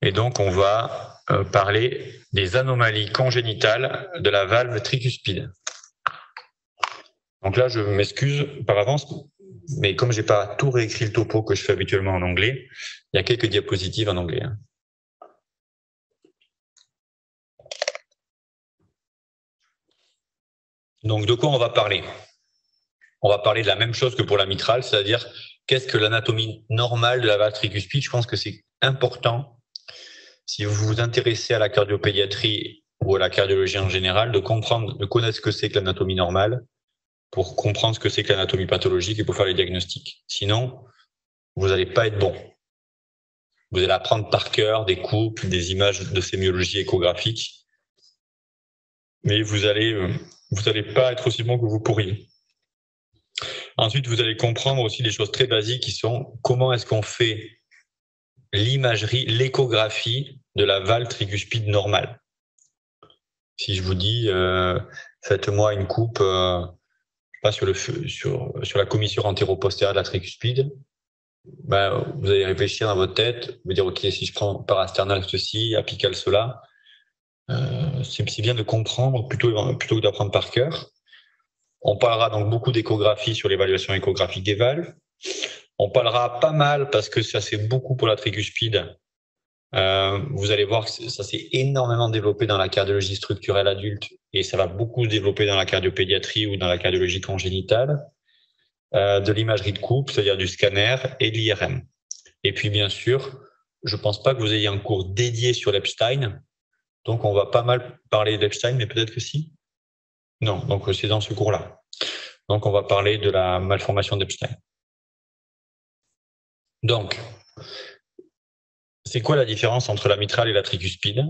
Et donc, on va parler des anomalies congénitales de la valve tricuspide. Donc là, je m'excuse par avance, mais comme j'ai pas tout réécrit le topo que je fais habituellement en anglais, il y a quelques diapositives en anglais. Donc, de quoi on va parler? On va parler de la même chose que pour la mitrale, c'est-à-dire qu'est-ce que l'anatomie normale de la valve tricuspide. Je pense que c'est important, si vous vous intéressez à la cardiopédiatrie ou à la cardiologie en général, de comprendre, de connaître ce que c'est que l'anatomie normale pour comprendre ce que c'est que l'anatomie pathologique et pour faire les diagnostics. Sinon, vous n'allez pas être bon. Vous allez apprendre par cœur des coupes, des images de sémiologie échographique, mais vous n'allez pas être aussi bon que vous pourriez. Ensuite, vous allez comprendre aussi des choses très basiques qui sont comment est-ce qu'on fait l'imagerie, l'échographie de la valve tricuspide normale. Si je vous dis, faites-moi une coupe sur la commissure antéro-postérieure de la tricuspide, vous allez réfléchir dans votre tête, vous dire, ok, si je prends parasternal ceci, apical cela, c'est bien de comprendre plutôt que d'apprendre par cœur. On parlera donc beaucoup d'échographie sur l'évaluation échographique des valves. On parlera pas mal, parce que ça c'est beaucoup pour la tricuspide. Vous allez voir que ça s'est énormément développé dans la cardiologie structurelle adulte et ça va beaucoup se développer dans la cardiopédiatrie ou dans la cardiologie congénitale. De l'imagerie de coupe, c'est-à-dire du scanner et de l'IRM. Et puis bien sûr, je pense pas que vous ayez un cours dédié sur l'Epstein, donc on va pas mal parler d'Epstein, mais peut-être que si. Non, donc c'est dans ce cours-là. Donc on va parler de la malformation d'Epstein. Donc, c'est quoi la différence entre la mitrale et la tricuspide,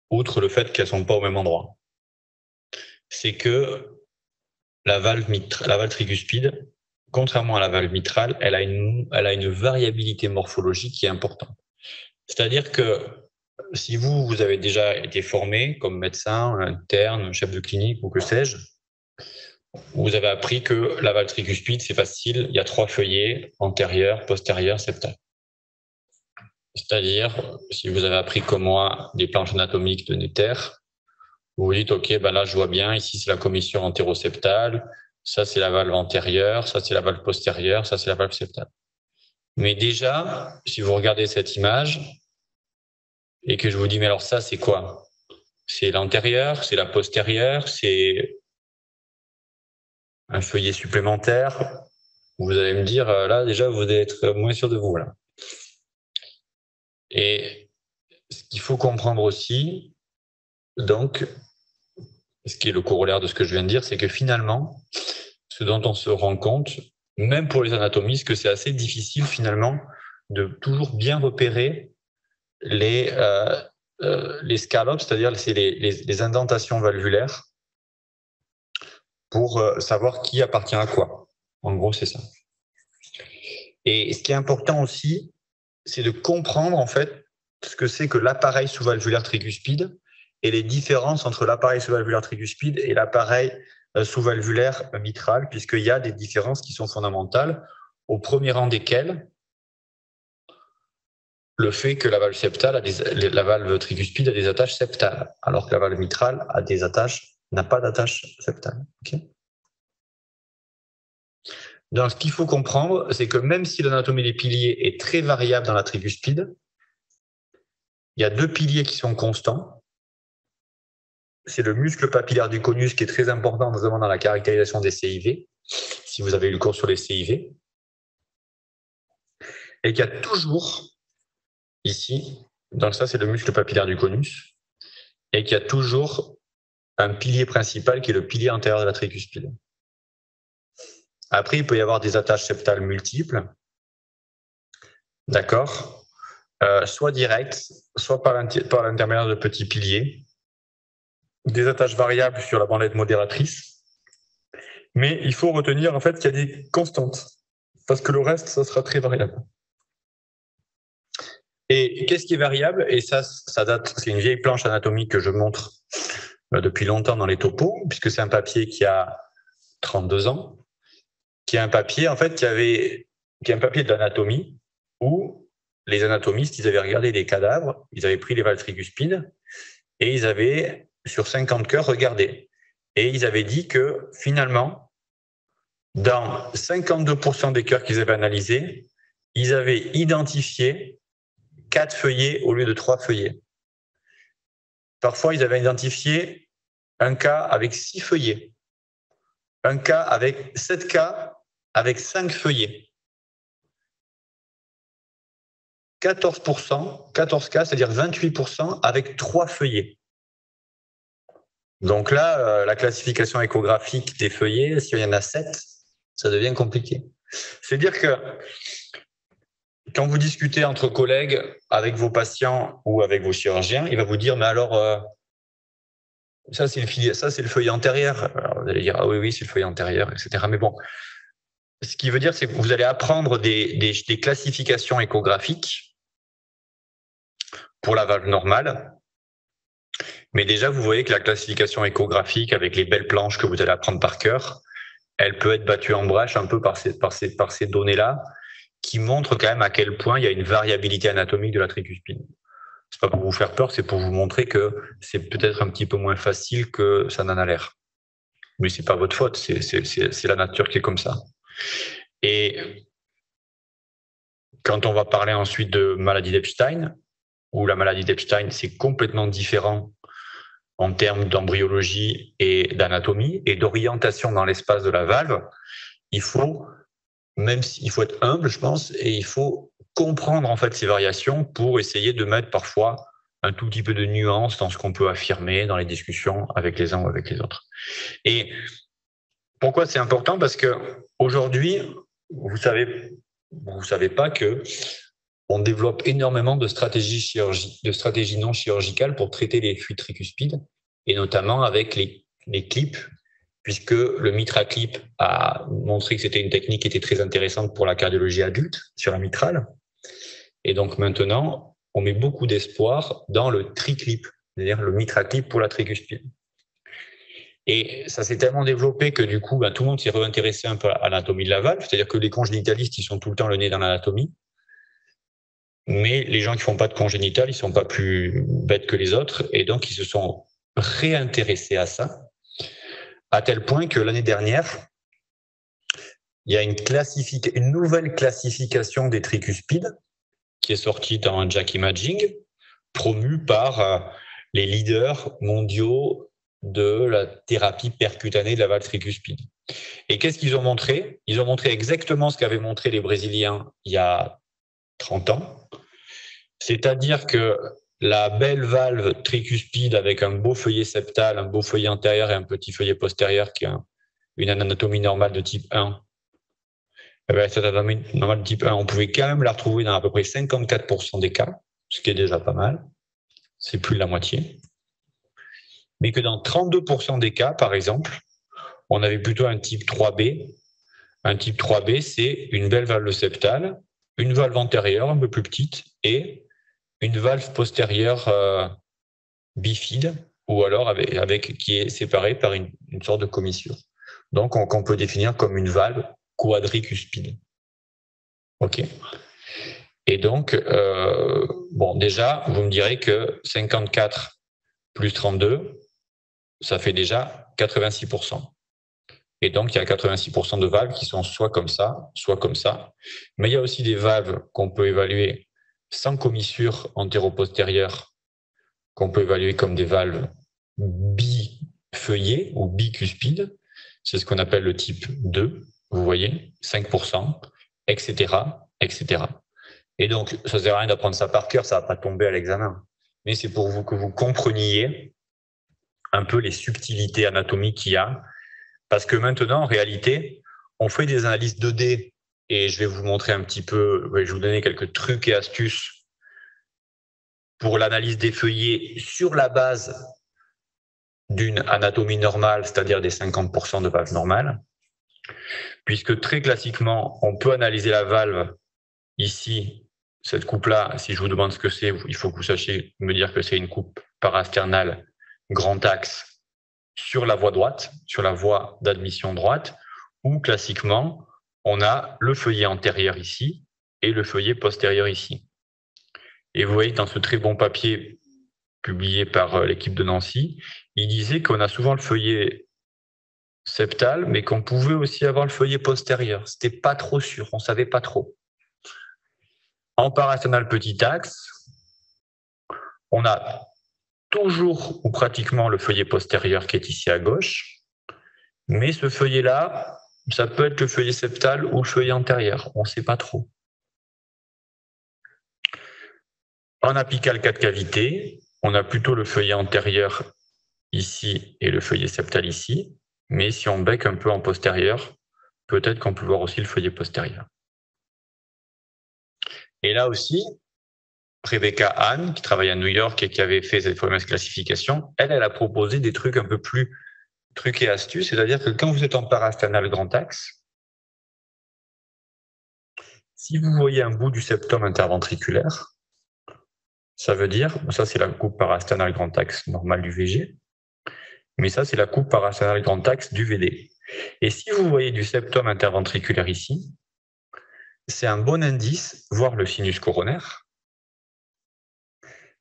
outre le fait qu'elles sont pas au même endroit? C'est que la valve tricuspide, contrairement à la valve mitrale, elle a une variabilité morphologique qui est importante. C'est-à-dire que si vous avez déjà été formé comme médecin, interne, chef de clinique ou que sais-je, vous avez appris que la valve tricuspide, c'est facile, il y a 3 feuillets, antérieur, postérieur, septal. C'est-à-dire, si vous avez appris comme moi des planches anatomiques de Netter, vous vous dites, ok, là je vois bien, ici c'est la commissure antéroseptale, ça c'est la valve antérieure, ça c'est la valve postérieure, ça c'est la valve septale. Mais déjà, si vous regardez cette image, et que je vous dis, mais alors ça c'est quoi? C'est l'antérieur, c'est la postérieure, c'est un feuillet supplémentaire. Vous allez me dire, là déjà vous allez être moins sûr de vous. Là. Et ce qu'il faut comprendre aussi, donc, ce qui est le corollaire de ce que je viens de dire, c'est que finalement, ce dont on se rend compte, même pour les anatomistes, que c'est assez difficile finalement de toujours bien repérer les scallops, c'est-à-dire les indentations valvulaires, pour savoir qui appartient à quoi. En gros, c'est ça. Et ce qui est important aussi, c'est de comprendre en fait ce que c'est que l'appareil sous-valvulaire tricuspide et les différences entre l'appareil sous-valvulaire tricuspide et l'appareil sous-valvulaire mitral, puisqu'il y a des différences qui sont fondamentales, au premier rang desquelles le fait que la valve septale la valve tricuspide a des attaches septales, alors que la valve mitrale n'a pas d'attache septale. Okay. Donc, ce qu'il faut comprendre, c'est que même si l'anatomie des piliers est très variable dans la tricuspide, il y a 2 piliers qui sont constants. C'est le muscle papillaire du conus qui est très important, notamment dans la caractérisation des CIV, si vous avez eu le cours sur les CIV. Et qu'il y a toujours, ici, donc ça c'est le muscle papillaire du conus, et qu'il y a toujours un pilier principal qui est le pilier antérieur de la tricuspide. Après, il peut y avoir des attaches septales multiples, d'accord, soit directes, soit par l'intermédiaire de petits piliers, des attaches variables sur la bandelette modératrice, mais il faut retenir en fait qu'il y a des constantes, parce que le reste, ça sera très variable. Et qu'est-ce qui est variable? Et ça date, c'est une vieille planche anatomique que je montre depuis longtemps dans les topos, puisque c'est un papier qui a 32 ans, qui est un papier en fait qui est un papier de l'anatomie où les anatomistes, ils avaient regardé des cadavres, ils avaient pris les valves tricuspides et ils avaient, sur 50 cœurs, regardé. Et ils avaient dit que finalement, dans 52% des cœurs qu'ils avaient analysés, ils avaient identifié 4 feuillets au lieu de 3 feuillets. Parfois, ils avaient identifié un cas avec 6 feuillets, un cas avec 7 cas avec 5 feuillets. 14%, 14 cas, c'est-à-dire 28% avec 3 feuillets. Donc là, la classification échographique des feuillets, s'il y en a 7, ça devient compliqué. C'est-à-dire que quand vous discutez entre collègues avec vos patients ou avec vos chirurgiens, il va vous dire, mais alors, ça c'est le feuillet antérieur. Alors, vous allez dire, ah oui, c'est le feuillet antérieur, etc. Mais bon, ce qui veut dire, c'est que vous allez apprendre des classifications échographiques pour la valve normale. Mais déjà, vous voyez que la classification échographique, avec les belles planches que vous allez apprendre par cœur, elle peut être battue en brèche un peu par ces données-là, qui montrent quand même à quel point il y a une variabilité anatomique de la tricuspide. C'est pas pour vous faire peur, c'est pour vous montrer que c'est peut-être un petit peu moins facile que ça n'en a l'air. Mais c'est pas votre faute, c'est la nature qui est comme ça. Et quand on va parler ensuite de maladie d'Epstein, où la maladie d'Epstein, c'est complètement différent en termes d'embryologie et d'anatomie et d'orientation dans l'espace de la valve, il faut être humble, je pense, et il faut comprendre en fait ces variations pour essayer de mettre parfois un tout petit peu de nuance dans ce qu'on peut affirmer dans les discussions avec les uns ou avec les autres. Et pourquoi c'est important? Parce que aujourd'hui, vous savez pas que on développe énormément de stratégies non chirurgicales pour traiter les fuites tricuspides, et notamment avec les clips, puisque le MitraClip a montré que c'était une technique qui était très intéressante pour la cardiologie adulte sur la mitrale. Et donc maintenant, on met beaucoup d'espoir dans le TriClip, c'est-à-dire le MitraClip pour la tricuspide. Et ça s'est tellement développé que du coup, tout le monde s'est réintéressé un peu à l'anatomie de la valve, c'est-à-dire que les congénitalistes, ils sont tout le temps le nez dans l'anatomie. Mais les gens qui font pas de congénital, ils sont pas plus bêtes que les autres, et donc ils se sont réintéressés à tel point que l'année dernière, il y a une nouvelle classification des tricuspides qui est sortie dans JACC Imaging, promue par les leaders mondiaux de la thérapie percutanée de la valve tricuspide. Et qu'est-ce qu'ils ont montré? Ils ont montré exactement ce qu'avaient montré les Brésiliens il y a 30 ans. C'est-à-dire que la belle valve tricuspide avec un beau feuillet septal, un beau feuillet antérieur et un petit feuillet postérieur qui a une anatomie normale de type 1, cette anatomie normale de type 1, on pouvait quand même la retrouver dans à peu près 54% des cas, ce qui est déjà pas mal. C'est plus de la moitié. Mais que dans 32% des cas, par exemple, on avait plutôt un type 3B. Un type 3B, c'est une belle valve septale, une valve antérieure un peu plus petite et une valve postérieure bifide, ou alors qui est séparée par une sorte de commissure. Donc, qu'on peut définir comme une valve quadricuspide. OK. Et donc, déjà, vous me direz que 54 plus 32, ça fait déjà 86%. Et donc, il y a 86% de valves qui sont soit comme ça, soit comme ça. Mais il y a aussi des valves qu'on peut évaluer sans commissure antéro-postérieure, qu'on peut évaluer comme des valves bifeuillées ou bicuspides. C'est ce qu'on appelle le type 2, vous voyez, 5%, etc., etc. Et donc, ça ne sert à rien d'apprendre ça par cœur, ça ne va pas tomber à l'examen. Mais c'est pour vous que vous compreniez un peu les subtilités anatomiques qu'il y a. Parce que maintenant, en réalité, on fait des analyses 2D et je vais vous montrer un petit peu, je vais vous donner quelques trucs et astuces pour l'analyse des feuillets sur la base d'une anatomie normale, c'est-à-dire des 50% de valve normale. Puisque très classiquement, on peut analyser la valve ici, cette coupe-là, si je vous demande ce que c'est, il faut que vous sachiez me dire que c'est une coupe parasternale grand axe sur la voie droite, sur la voie d'admission droite, où classiquement, on a le feuillet antérieur ici et le feuillet postérieur ici. Et vous voyez, dans ce très bon papier publié par l'équipe de Nancy, il disait qu'on a souvent le feuillet septal, mais qu'on pouvait aussi avoir le feuillet postérieur. C'était pas trop sûr, on savait pas trop. En parasternal petit axe, on a toujours ou pratiquement le feuillet postérieur qui est ici à gauche, mais ce feuillet-là, ça peut être le feuillet septal ou le feuillet antérieur, on ne sait pas trop. En apical 4 cavités, on a plutôt le feuillet antérieur ici et le feuillet septal ici, mais si on bec un peu en postérieur, peut-être qu'on peut voir aussi le feuillet postérieur. Et là aussi, Rebecca Hahn, qui travaille à New York et qui avait fait cette fameuse classification, elle a proposé des trucs un peu plus trucs et astuces, c'est-à-dire que quand vous êtes en parasternal grand axe, si vous voyez un bout du septum interventriculaire, ça veut dire, ça c'est la coupe parasternal grand axe normale du VG, mais ça c'est la coupe parasternal grand axe du VD. Et si vous voyez du septum interventriculaire ici, c'est un bon indice, voire le sinus coronaire,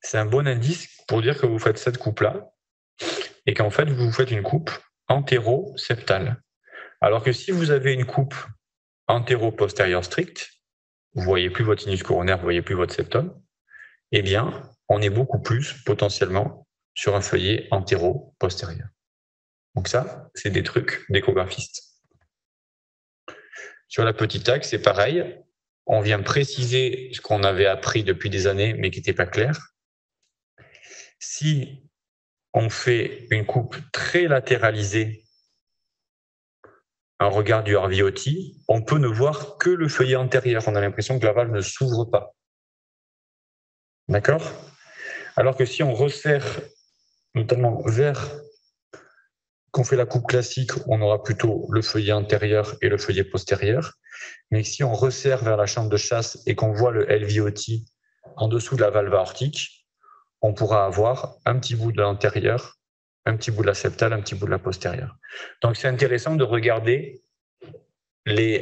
c'est un bon indice pour dire que vous faites cette coupe-là et qu'en fait, vous faites une coupe antéro-septale. Alors que si vous avez une coupe antéro-postérieure stricte, vous ne voyez plus votre sinus coronaire, vous ne voyez plus votre septum, eh bien, on est beaucoup plus potentiellement sur un feuillet antéro-postérieur. Donc ça, c'est des trucs d'échographistes. Sur la petite axe, c'est pareil. On vient préciser ce qu'on avait appris depuis des années, mais qui n'était pas clair. Si on fait une coupe très latéralisée, un regard du Harvey-Otty, on peut ne voir que le feuillet antérieur. On a l'impression que la valve ne s'ouvre pas. D'accord? Alors que si on resserre notamment vers, qu'on fait la coupe classique, on aura plutôt le feuillet antérieur et le feuillet postérieur. Mais si on resserre vers la chambre de chasse et qu'on voit le LVOT en dessous de la valve aortique, on pourra avoir un petit bout de l'antérieur, un petit bout de la septale, un petit bout de la postérieure. Donc, c'est intéressant de regarder les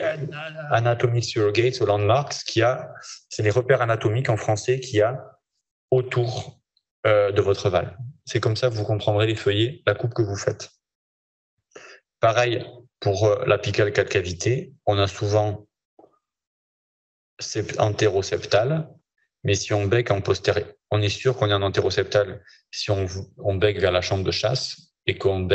anatomic surrogates ou landmarks c'est les repères anatomiques en français qu'il y a autour de votre valve. C'est comme ça que vous comprendrez les feuillets, la coupe que vous faites. Pareil pour l'apical 4 cavités, on a souvent antéroseptal, mais si on bec en postérieur, on est sûr qu'on est en antéroseptal si on bec vers la chambre de chasse et qu'on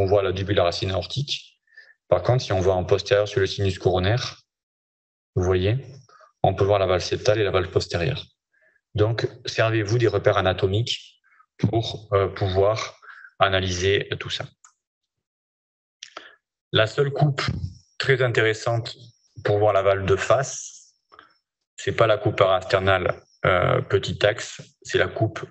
voit la dubule racine aortique. Par contre, si on voit en postérieur sur le sinus coronaire, vous voyez, on peut voir la valve septale et la valve postérieure. Donc, servez-vous des repères anatomiques pour pouvoir analyser tout ça. La seule coupe très intéressante pour voir la valve de face, c'est pas la coupe parasternale petit axe, c'est la coupe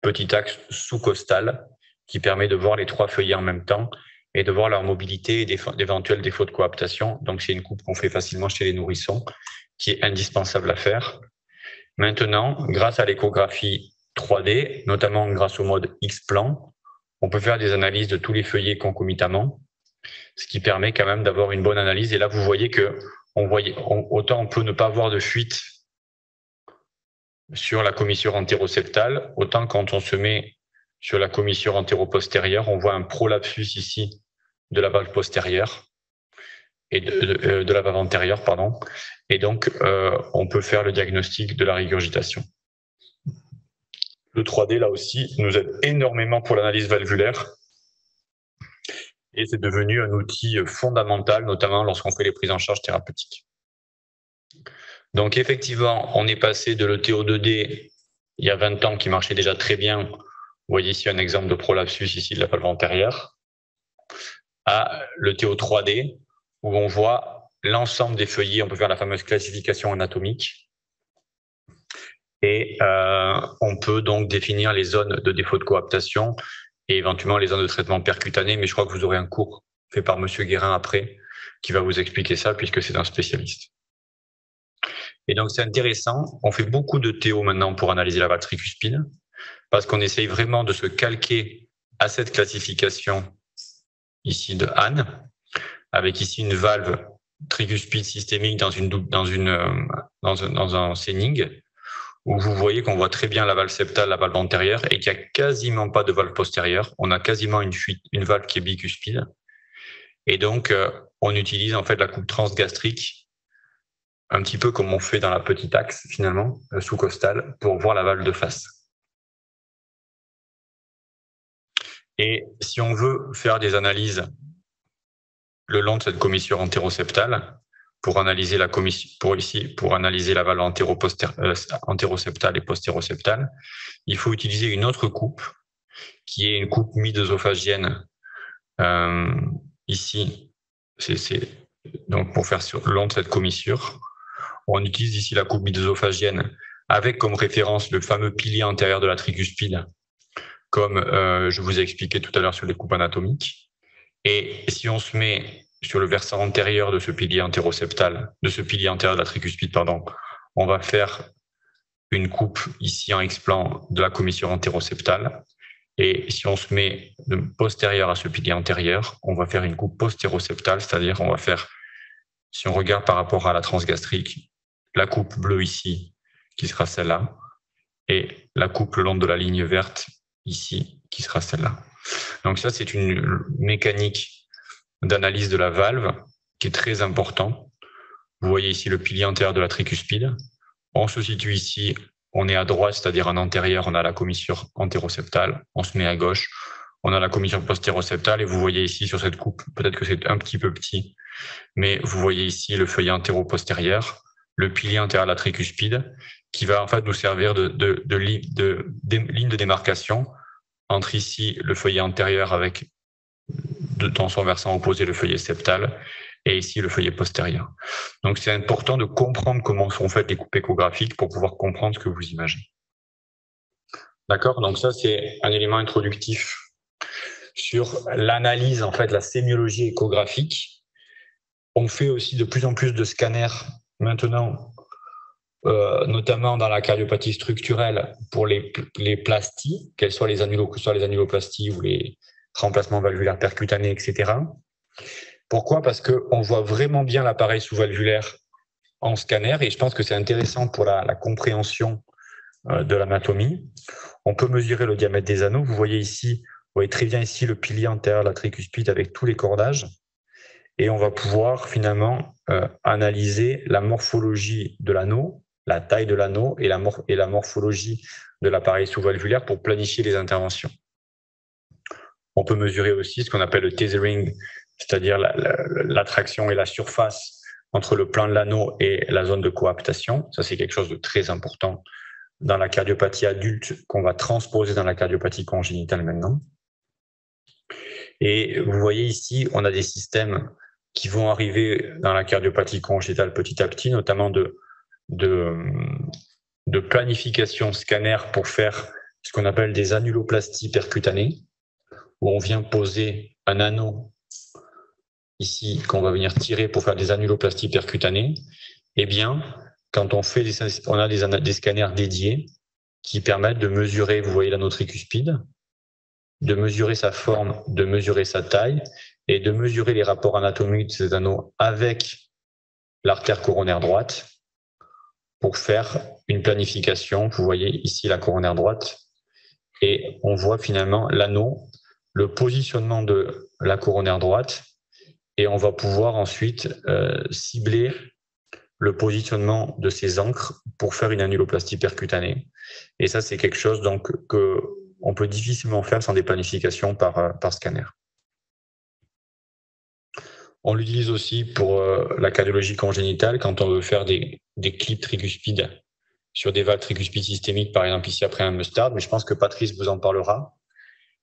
petit axe sous-costale qui permet de voir les trois feuillets en même temps et de voir leur mobilité et d'éventuels défauts de coaptation. Donc, c'est une coupe qu'on fait facilement chez les nourrissons, qui est indispensable à faire. Maintenant, grâce à l'échographie 3D, notamment grâce au mode X-plan, on peut faire des analyses de tous les feuillets concomitamment, ce qui permet quand même d'avoir une bonne analyse. Et là, vous voyez que autant on peut ne pas avoir de fuite sur la commissure antéroseptale, autant quand on se met sur la commissure antéro-postérieure, on voit un prolapsus ici de la valve postérieure et de la valve antérieure, pardon. Et donc, on peut faire le diagnostic de la régurgitation. Le 3D, là aussi, nous aide énormément pour l'analyse valvulaire. Et c'est devenu un outil fondamental, notamment lorsqu'on fait les prises en charge thérapeutiques. Donc, effectivement, on est passé de l'ETO2D il y a 20 ans qui marchait déjà très bien. Vous voyez ici un exemple de prolapsus ici de la valve antérieure, à l'ETO 3D où on voit l'ensemble des feuillets. On peut faire la fameuse classification anatomique et on peut donc définir les zones de défaut de coaptation et éventuellement les zones de traitement percutané. Mais je crois que vous aurez un cours fait par Monsieur Guérin après qui va vous expliquer ça puisque c'est un spécialiste. Et donc, c'est intéressant. On fait beaucoup de TO maintenant pour analyser la valve tricuspide parce qu'on essaye vraiment de se calquer à cette classification ici de Hahn, avec ici une valve tricuspide systémique dans un Senning où vous voyez qu'on voit très bien la valve septale, la valve antérieure, et qu'il n'y a quasiment pas de valve postérieure. On a quasiment une valve qui est bicuspide. Et donc, on utilise en fait la coupe transgastrique, un petit peu comme on fait dans la petite axe, finalement, sous-costale, pour voir la valve de face. Et si on veut faire des analyses le long de cette commissure antéroseptale, pour analyser la valve antéroseptale et postéroseptale, il faut utiliser une autre coupe, qui est une coupe mid-œsophagienne. Ici, donc pour faire le long de cette commissure, on utilise ici la coupe mid-œsophagienne avec comme référence le fameux pilier antérieur de la tricuspide, comme je vous ai expliqué tout à l'heure sur les coupes anatomiques. Et si on se met sur le versant antérieur de ce pilier antéroseptal, de ce pilier antérieur de la tricuspide, on va faire une coupe ici en explant de la commissure antéroseptale. Et si on se met postérieur à ce pilier antérieur, on va faire une coupe postéroseptale, c'est-à-dire on va faire, si on regarde par rapport à la transgastrique, la coupe bleue ici, qui sera celle-là, et la coupe le long de la ligne verte ici, qui sera celle-là. Donc ça, c'est une mécanique d'analyse de la valve qui est très important. Vous voyez ici le pilier antérieur de la tricuspide. On se situe ici, on est à droite, c'est-à-dire en antérieur, on a la commissure antéroseptale. On se met à gauche, on a la commissure postéroseptale. Et vous voyez ici sur cette coupe, peut-être que c'est un petit peu petit, mais vous voyez ici le feuillet antéro-postérieur, le pilier antérieur de la tricuspide, qui va en fait nous servir de ligne de démarcation entre ici le feuillet antérieur avec dans son versant opposé le feuillet septal et ici le feuillet postérieur. Donc c'est important de comprendre comment sont faites les coupes échographiques pour pouvoir comprendre ce que vous imaginez. D'accord? Donc ça c'est un élément introductif sur l'analyse, en fait, la sémiologie échographique. On fait aussi de plus en plus de scanners maintenant, notamment dans la cardiopathie structurelle pour les plasties, que ce soit les annuloplasties ou les remplacements valvulaires percutanés, etc. Pourquoi? Parce qu'on voit vraiment bien l'appareil sous-valvulaire en scanner, et je pense que c'est intéressant pour la compréhension de l'anatomie. On peut mesurer le diamètre des anneaux. Vous voyez très bien ici le pilier antérieur de la tricuspide avec tous les cordages. Et on va pouvoir finalement analyser la morphologie de l'anneau, la taille de l'anneau et la morphologie de l'appareil sous-valvulaire pour planifier les interventions. On peut mesurer aussi ce qu'on appelle le tethering, c'est-à-dire l'attraction et la surface entre le plan de l'anneau et la zone de coaptation. Ça, c'est quelque chose de très important dans la cardiopathie adulte qu'on va transposer dans la cardiopathie congénitale maintenant. Et vous voyez ici, on a des systèmes qui vont arriver dans la cardiopathie congénitale petit à petit, notamment de planification scanner pour faire ce qu'on appelle des annuloplasties percutanées, où on vient poser un anneau ici qu'on va venir tirer pour faire des annuloplasties percutanées. Eh bien, quand on fait on a des scanners dédiés qui permettent de mesurer, vous voyez l'anneau tricuspide, de mesurer sa forme, de mesurer sa taille et de mesurer les rapports anatomiques de ces anneaux avec l'artère coronaire droite pour faire une planification. Vous voyez ici la coronaire droite et on voit finalement l'anneau, le positionnement de la coronaire droite, et on va pouvoir ensuite cibler le positionnement de ces encres pour faire une annuloplastie percutanée. Et ça, c'est quelque chose donc qu'on peut difficilement faire sans des planifications par scanner. On l'utilise aussi pour la cardiologie congénitale quand on veut faire des clips tricuspides sur des valves tricuspides systémiques, par exemple ici après un Mustard, mais je pense que Patrice vous en parlera.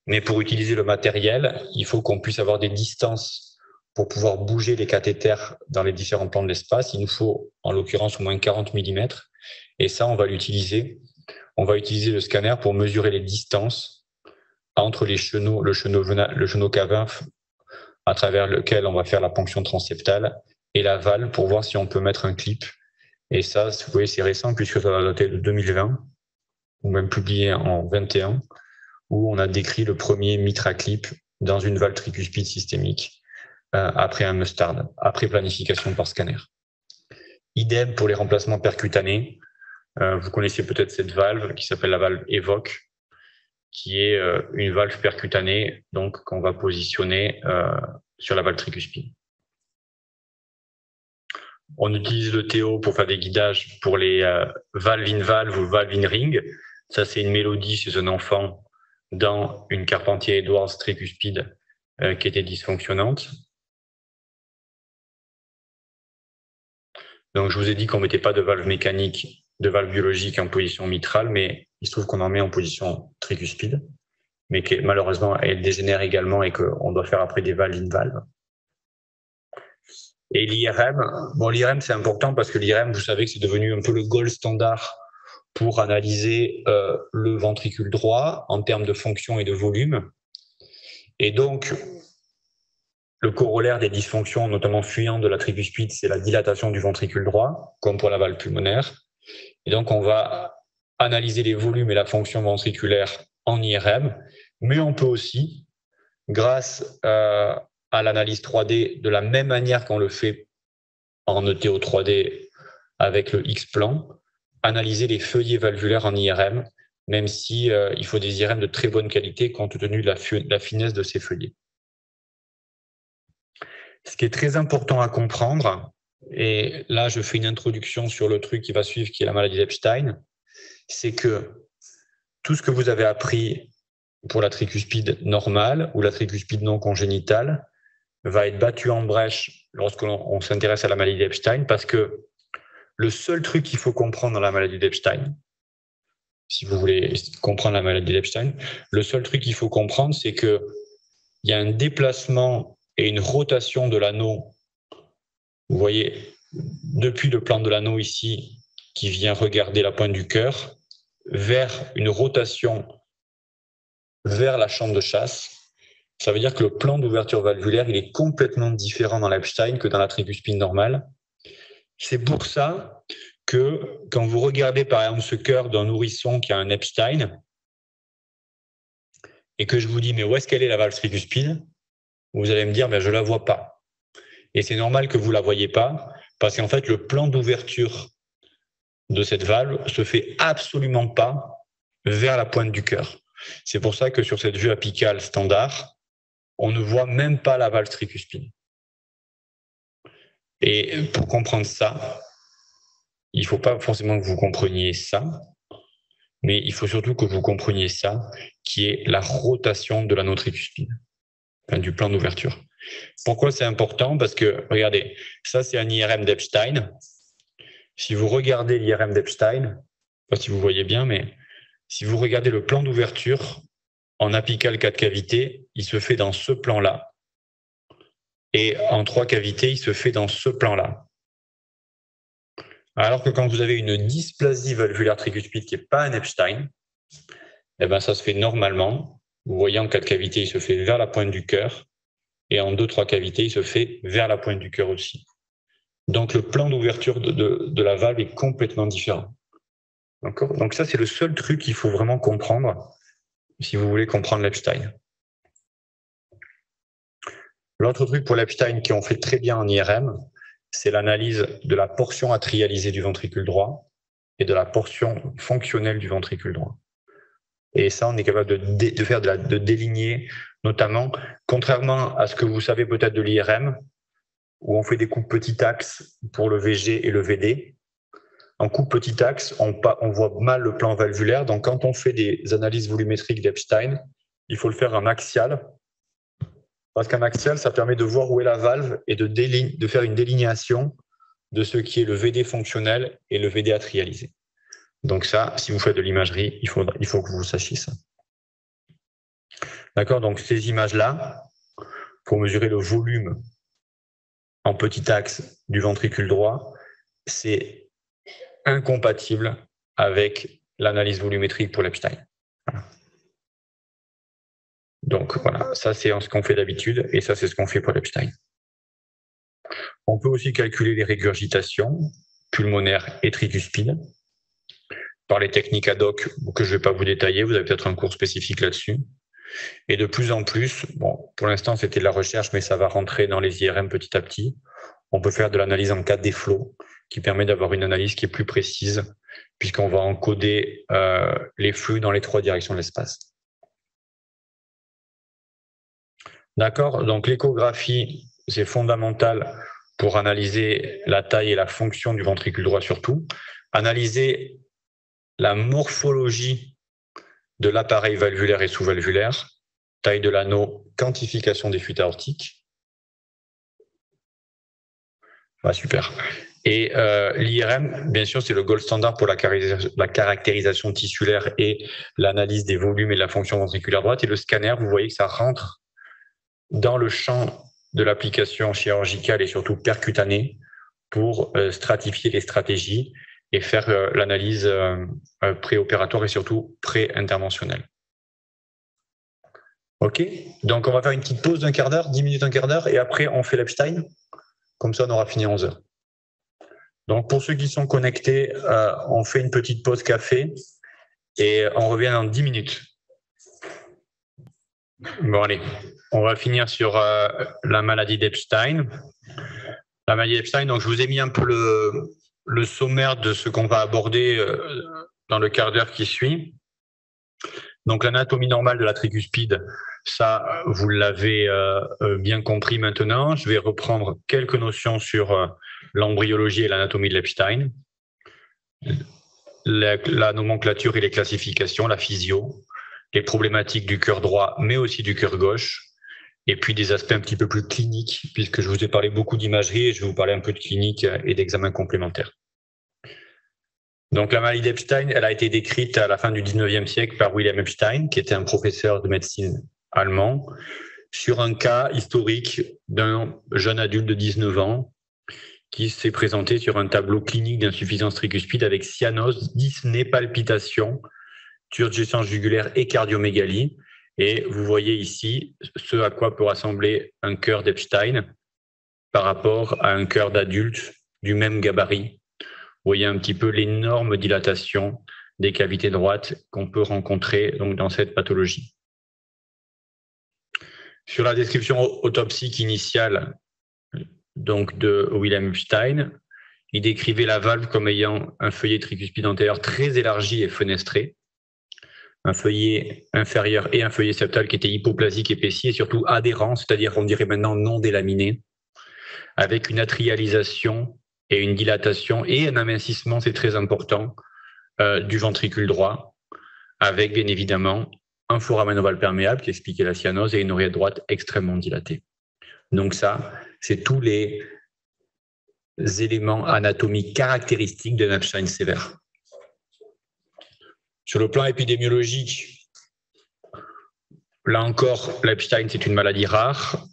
Mais pour utiliser le matériel, il faut qu'on puisse avoir des distances pour pouvoir bouger les cathéters dans les différents plans de l'espace. Il nous faut en l'occurrence au moins 40 mm. Et ça, on va l'utiliser. On va utiliser le scanner pour mesurer les distances entre les chenaux, le chenot cavin à travers lequel on va faire la ponction transseptale et la valve pour voir si on peut mettre un clip. Et ça, vous voyez, c'est récent puisque ça va dater de 2020 ou même publié en 2021, où on a décrit le premier Mitra clip dans une valve tricuspide systémique après un Mustard, après planification par scanner. Idem pour les remplacements percutanés. Vous connaissez peut-être cette valve qui s'appelle la valve EVOC, qui est une valve percutanée, donc qu'on va positionner sur la valve tricuspide. On utilise le TO pour faire des guidages pour les valve in valve ou valve in ring. Ça, c'est une mélodie chez un enfant dans une Carpentier-Edwards tricuspide qui était dysfonctionnante. Donc, je vous ai dit qu'on mettait pas de valve mécanique, de valve biologique en position mitrale, mais il se trouve qu'on en met en position tricuspide, mais que malheureusement, elle dégénère également et qu'on doit faire après des valves in valve. Et l'IRM, bon, l'IRM, c'est important parce que l'IRM, vous savez que c'est devenu un peu le gold standard pour analyser le ventricule droit en termes de fonction et de volume. Et donc, le corollaire des dysfonctions, notamment fuyantes de la tricuspide, c'est la dilatation du ventricule droit, comme pour la valve pulmonaire. Et donc, on va analyser les volumes et la fonction ventriculaire en IRM, mais on peut aussi, grâce à l'analyse 3D, de la même manière qu'on le fait en ETO 3D avec le X-plan, analyser les feuillets valvulaires en IRM, même si il faut des IRM de très bonne qualité compte tenu de la finesse de ces feuillets. Ce qui est très important à comprendre, et là je fais une introduction sur le truc qui va suivre, qui est la maladie d'Epstein, c'est que tout ce que vous avez appris pour la tricuspide normale ou la tricuspide non congénitale va être battu en brèche lorsqu'on s'intéresse à la maladie d'Epstein, parce que le seul truc qu'il faut comprendre dans la maladie d'Epstein, si vous voulez comprendre la maladie d'Epstein, le seul truc qu'il faut comprendre, c'est qu'il y a un déplacement et une rotation de l'anneau. Vous voyez, depuis le plan de l'anneau ici, qui vient regarder la pointe du cœur, vers une rotation vers la chambre de chasse. Ça veut dire que le plan d'ouverture valvulaire, il est complètement différent dans l'Epstein que dans la tricuspide normale. C'est pour ça que quand vous regardez par exemple ce cœur d'un nourrisson qui a un Epstein, et que je vous dis, mais où est-ce qu'elle est la valve tricuspide? Vous allez me dire, ben, je ne la vois pas. Et c'est normal que vous ne la voyez pas, parce qu'en fait, le plan d'ouverture de cette valve se fait absolument pas vers la pointe du cœur. C'est pour ça que sur cette vue apicale standard, on ne voit même pas la valve tricuspide. Et pour comprendre ça, il ne faut pas forcément que vous compreniez ça, mais il faut surtout que vous compreniez ça, qui est la rotation de l'anneau tricuspide, enfin, du plan d'ouverture. Pourquoi c'est important? Parce que, regardez, ça c'est un IRM d'Epstein. Si vous regardez l'IRM d'Epstein, je ne sais pas si vous voyez bien, mais si vous regardez le plan d'ouverture en apical 4 cavités, il se fait dans ce plan-là. Et en 3 cavités, il se fait dans ce plan-là. Alors que quand vous avez une dysplasie valvulaire tricuspide qui n'est pas un Epstein, eh ben ça se fait normalement. Vous voyez, en 4 cavités, il se fait vers la pointe du cœur. Et en 2-3 cavités, il se fait vers la pointe du cœur aussi. Donc, le plan d'ouverture de la valve est complètement différent. D'accord? Donc, ça, c'est le seul truc qu'il faut vraiment comprendre si vous voulez comprendre l'Epstein. L'autre truc pour l'Epstein qu'on fait très bien en IRM, c'est l'analyse de la portion atrialisée du ventricule droit et de la portion fonctionnelle du ventricule droit. Et ça, on est capable de déligner, notamment, contrairement à ce que vous savez peut-être de l'IRM, où on fait des coupes petit axe pour le VG et le VD. En coupe petit axe, on voit mal le plan valvulaire. Donc, quand on fait des analyses volumétriques d'Epstein, il faut le faire en axial. Parce qu'en axial, ça permet de voir où est la valve et de faire une délinéation de ce qui est le VD fonctionnel et le VD atrialisé. Donc ça, si vous faites de l'imagerie, il faut que vous sachiez ça. D'accord? Donc ces images-là, pour mesurer le volume en petit axe du ventricule droit, c'est incompatible avec l'analyse volumétrique pour l'Epstein. Voilà. Donc voilà, ça c'est ce qu'on fait d'habitude et ça c'est ce qu'on fait pour l'Epstein. On peut aussi calculer les régurgitations pulmonaires et tricuspides par les techniques ad hoc que je ne vais pas vous détailler, vous avez peut-être un cours spécifique là-dessus. Et de plus en plus, bon, pour l'instant c'était de la recherche, mais ça va rentrer dans les IRM petit à petit. On peut faire de l'analyse en 4D flow, qui permet d'avoir une analyse qui est plus précise puisqu'on va encoder les flux dans les 3 directions de l'espace. D'accord? Donc l'échographie, c'est fondamental pour analyser la taille et la fonction du ventricule droit surtout, analyser la morphologie de l'appareil valvulaire et sous-valvulaire, taille de l'anneau, quantification des fuites aortiques. Ah, super. Et l'IRM, bien sûr, c'est le gold standard pour la caractérisation tissulaire et l'analyse des volumes et de la fonction ventriculaire droite. Et le scanner, vous voyez que ça rentre dans le champ de l'application chirurgicale et surtout percutanée pour stratifier les stratégies et faire l'analyse préopératoire et surtout pré-interventionnelle. OK, donc on va faire une petite pause d'un quart d'heure, 10 minutes, un quart d'heure, et après on fait l'Epstein. Comme ça, on aura fini à 11 heures. Donc pour ceux qui sont connectés, on fait une petite pause café et on revient dans 10 minutes. Bon, allez, on va finir sur la maladie d'Epstein. La maladie d'Epstein, donc je vous ai mis un peu le sommaire de ce qu'on va aborder dans le quart d'heure qui suit. Donc l'anatomie normale de la tricuspide, ça, vous l'avez bien compris maintenant. Je vais reprendre quelques notions sur l'embryologie et l'anatomie de l'Epstein, la nomenclature et les classifications, la physio, les problématiques du cœur droit, mais aussi du cœur gauche, et puis des aspects un petit peu plus cliniques, puisque je vous ai parlé beaucoup d'imagerie et je vais vous parler un peu de clinique et d'examens complémentaires. Donc la maladie d'Epstein, elle a été décrite à la fin du 19e siècle par William Epstein, qui était un professeur de médecine allemand, sur un cas historique d'un jeune adulte de 19 ans qui s'est présenté sur un tableau clinique d'insuffisance tricuspide avec cyanose, dyspnée, palpitation, turgescence jugulaire et cardiomégalie. Et vous voyez ici ce à quoi peut ressembler un cœur d'Epstein par rapport à un cœur d'adulte du même gabarit. Vous voyez un petit peu l'énorme dilatation des cavités droites qu'on peut rencontrer donc, dans cette pathologie. Sur la description autopsique initiale donc, de William Epstein, il décrivait la valve comme ayant un feuillet tricuspide antérieur très élargi et fenestré, un feuillet inférieur et un feuillet septal qui était hypoplasique, épaissi et surtout adhérent, c'est-à-dire on dirait maintenant non délaminé, avec une atrialisation et une dilatation et un amincissement, c'est très important, du ventricule droit, avec bien évidemment un foramen ovale perméable qui expliquait la cyanose et une oreillette droite extrêmement dilatée. Donc ça, c'est tous les éléments anatomiques caractéristiques d'un Epstein sévère. Sur le plan épidémiologique, là encore, l'Epstein, c'est une maladie rare,